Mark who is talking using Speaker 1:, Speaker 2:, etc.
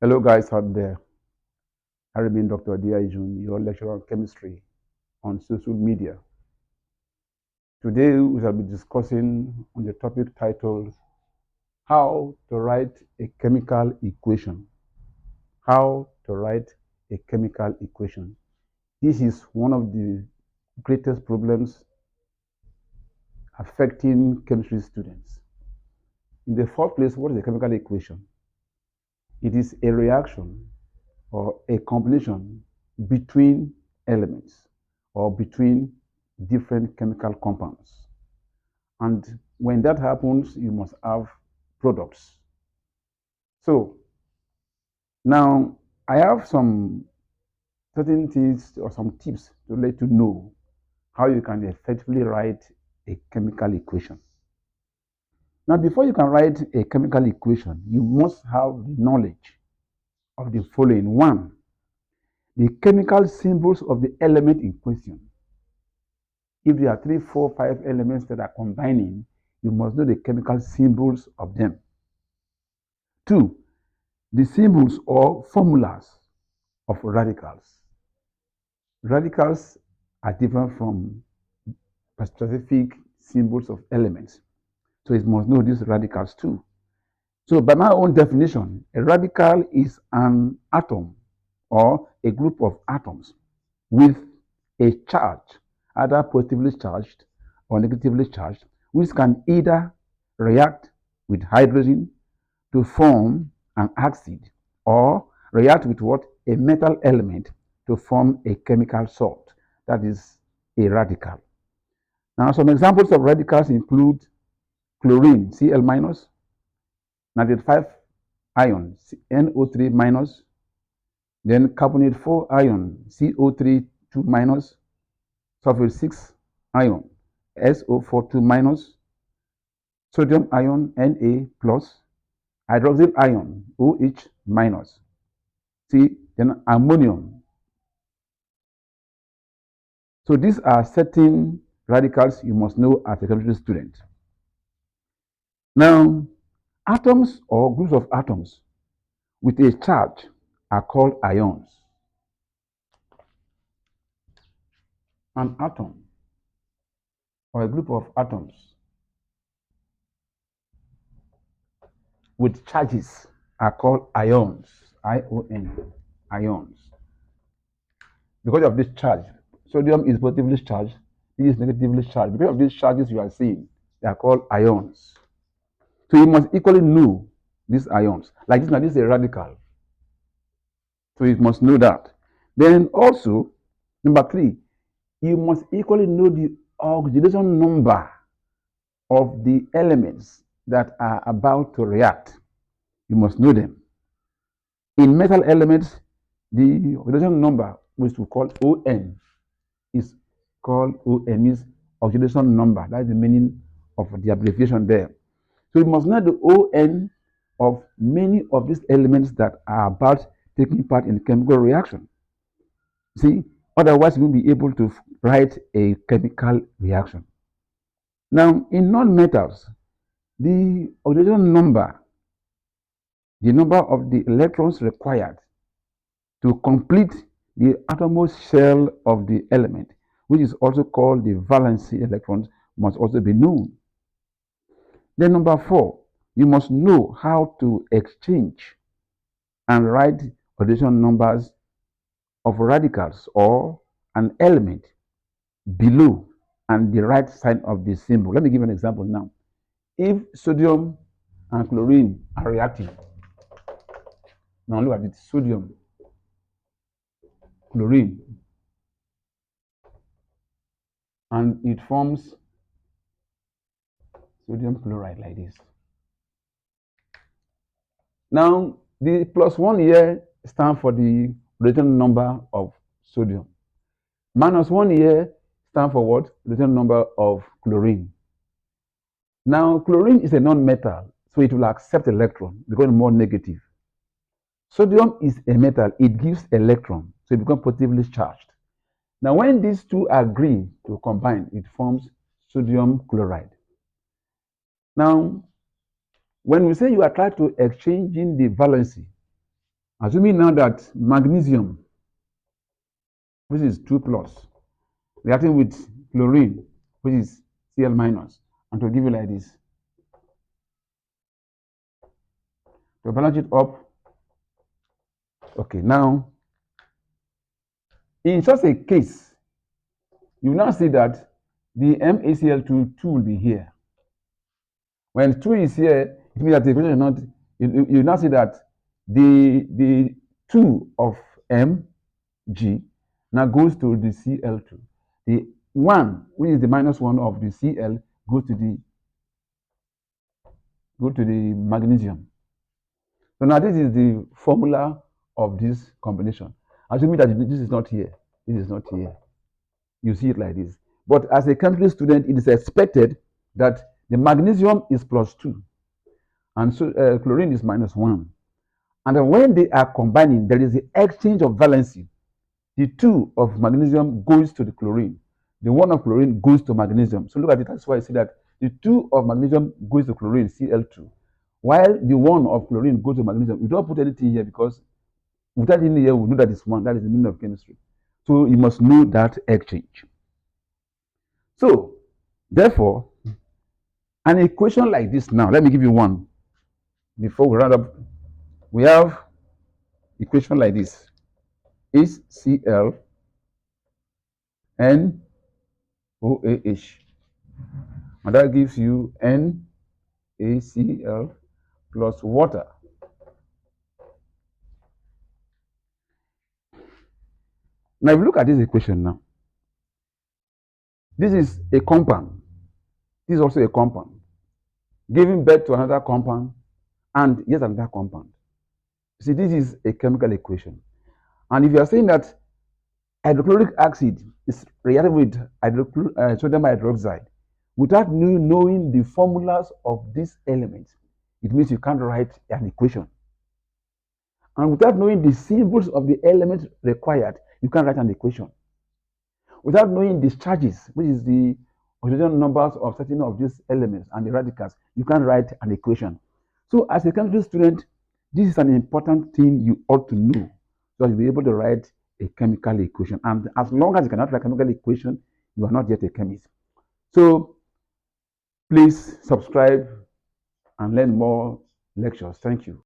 Speaker 1: Hello guys out there. I remain Dr. Diajun, your lecturer on chemistry on social media. Today we shall be discussing on the topic titled How to Write a Chemical Equation. How to write a chemical equation. This is one of the greatest problems affecting chemistry students. In the first place, what is a chemical equation? It is a reaction or a combination between elements or between different chemical compounds. And when that happens, you must have products. So now I have some certain things or some tips to let you know how you can effectively write a chemical equation. Now, before you can write a chemical equation, you must have the knowledge of the following. One, the chemical symbols of the element in question. If there are 3, 4, 5 elements that are combining, you must know the chemical symbols of them. Two, the symbols or formulas of radicals. Radicals are different from specific symbols of elements. So it must know these radicals too. So by my own definition, a radical is an atom or a group of atoms with a charge, either positively charged or negatively charged, which can either react with hydrogen to form an acid or react with what? A metal element to form a chemical salt. That is a radical. Now, some examples of radicals include chlorine, Cl minus, nitrate 5 ion, NO3 minus, then carbonate 4 ion, CO3 2 minus, sulfate 6 ion, SO4 2 minus, sodium ion, Na plus, hydroxyl ion, OH minus. See, then ammonium. So these are certain radicals you must know as a chemistry student. Now, atoms or groups of atoms with a charge are called ions. An atom or a group of atoms with charges are called ions. I-O-N, ions. Because of this charge, sodium is positively charged, this is negatively charged. Because of these charges you are seeing, they are called ions. So you must equally know these ions. Like this, now this is a radical. So you must know that. Then also, number 3, you must equally know the oxidation number of the elements that are about to react. You must know them. In metal elements, the oxidation number, which we call On, is called On, means oxidation number. That's the meaning of the abbreviation there. So you must know the On of many of these elements that are about taking part in chemical reaction. See, otherwise you won't be able to write a chemical reaction. Now, in non-metals, the oxidation number, the number of the electrons required to complete the outermost shell of the element, which is also called the valency electrons, must also be known. Then number 4, you must know how to exchange and write oxidation numbers of radicals or an element below and the right side of the symbol. Let me give you an example now. If sodium and chlorine are reacting, now look at it, sodium, chlorine, and it forms sodium chloride like this. Now, the +1 here stands for the return number of sodium. -1 here stands for what? Return number of chlorine. Now, chlorine is a non-metal, so it will accept electron because more negative. Sodium is a metal, it gives electron, so it becomes positively charged. Now, when these two agree to combine, it forms sodium chloride. Now, when we say you are trying to exchange in the valency, Assuming now that magnesium, which is 2 plus, reacting with chlorine, which is Cl minus, and to give you like this. To balance it up, okay, now, in such a case, you now see that the MaCl2 will be here. When 2 is here, it means that the equation is not, you now see that the 2 of Mg now goes to the Cl2. The 1, which is the minus 1 of the Cl, goes to the magnesium. So now this is the formula of this combination. Assuming that this is not here, this is not here. You see it like this. But as a chemistry student, it is expected that the magnesium is plus 2 and so chlorine is minus 1. And then when they are combining, there is the exchange of valency. The 2 of magnesium goes to the chlorine. The 1 of chlorine goes to magnesium. So look at it. That's why I see that the 2 of magnesium goes to chlorine, Cl2, while the 1 of chlorine goes to magnesium. You don't put anything here because without anything here, we know that it's 1. That is the meaning of chemistry. So you must know that exchange. So, therefore, an equation like this now, let me give you one before we round up. We have equation like this. Is Cl NOAH, and that gives you NaCl plus water. Now, if you look at this equation now, this is a compound. This is also a compound, giving birth to another compound and yet another compound. See, this is a chemical equation. And if you are saying that hydrochloric acid is reacting with sodium hydroxide without knowing the formulas of these elements, it means you can't write an equation. And without knowing the symbols of the elements required, you can't write an equation. Without knowing the charges, which is the oxidation numbers of certain of these elements and the radicals, you can't write an equation. So as a chemistry student, this is an important thing you ought to know, so that you'll be able to write a chemical equation. And as long as you cannot write a chemical equation, you are not yet a chemist. So please subscribe and learn more lectures. Thank you.